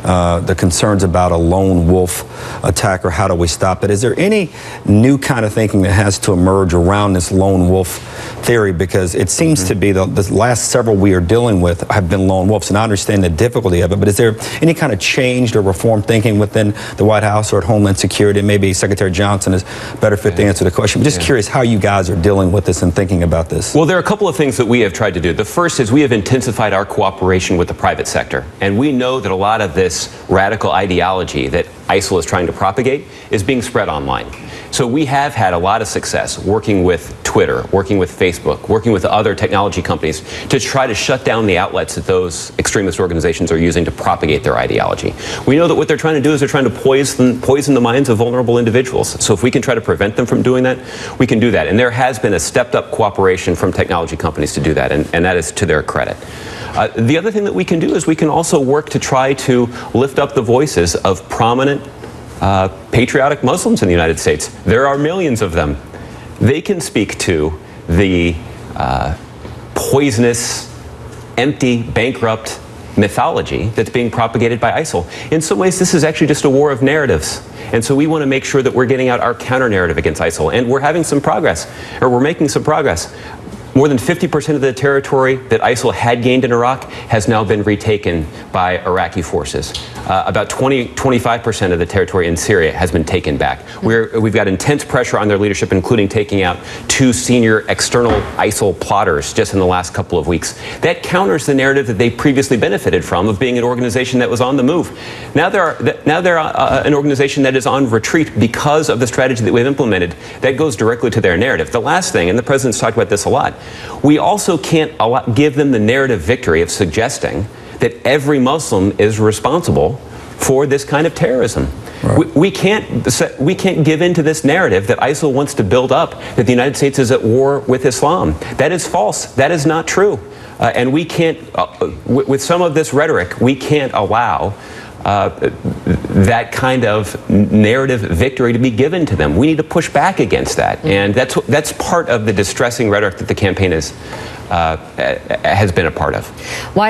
the concerns about a lone wolf attack, or how do we stop it? Is there any new kind of thinking that has to emerge around this lone wolf theory? Because it seems to be the last several we are dealing with have been lone wolves, and I understand the difficulty of it, but is there any kind of changed or reformed thinking within the White House or at Homeland Security? Maybe Secretary Johnson is better fit to answer the question. But just curious how you guys are dealing with this and thinking about this. Well, there are a couple of things that we have tried to do. The first is we have intensified our cooperation with the private sector. And we know that a lot of this radical ideology that ISIL is trying to propagate is being spread online. So we have had a lot of success working with Twitter, working with Facebook, working with other technology companies to try to shut down the outlets that those extremist organizations are using to propagate their ideology. We know that what they're trying to do is they're trying to poison the minds of vulnerable individuals. So if we can try to prevent them from doing that, we can do that. And there has been a stepped up cooperation from technology companies to do that, and that is to their credit. The other thing that we can do is we can also work to try to lift up the voices of prominent patriotic Muslims in the United States. There are millions of them. They can speak to the poisonous, empty, bankrupt mythology that's being propagated by ISIL. In some ways, this is actually just a war of narratives. And so we want to make sure that we're getting out our counter-narrative against ISIL. And we're having some progress, or we're making some progress. More than 50% of the territory that ISIL had gained in Iraq has now been retaken by Iraqi forces. About 25% of the territory in Syria has been taken back. We've got intense pressure on their leadership, including taking out 2 senior external ISIL plotters just in the last couple of weeks. That counters the narrative that they previously benefited from of being an organization that was on the move. Now they're an organization that is on retreat because of the strategy that we've implemented. That goes directly to their narrative. The last thing, and the president's talked about this a lot, we also can't give them the narrative victory of suggesting that every Muslim is responsible for this kind of terrorism. Right. We can't give in to this narrative that ISIL wants to build up, that the United States is at war with Islam. That is false. That is not true. And we can't, with some of this rhetoric, we can't allow that kind of narrative victory to be given to them. We need to push back against that, and that's part of the distressing rhetoric that the campaign has been a part of.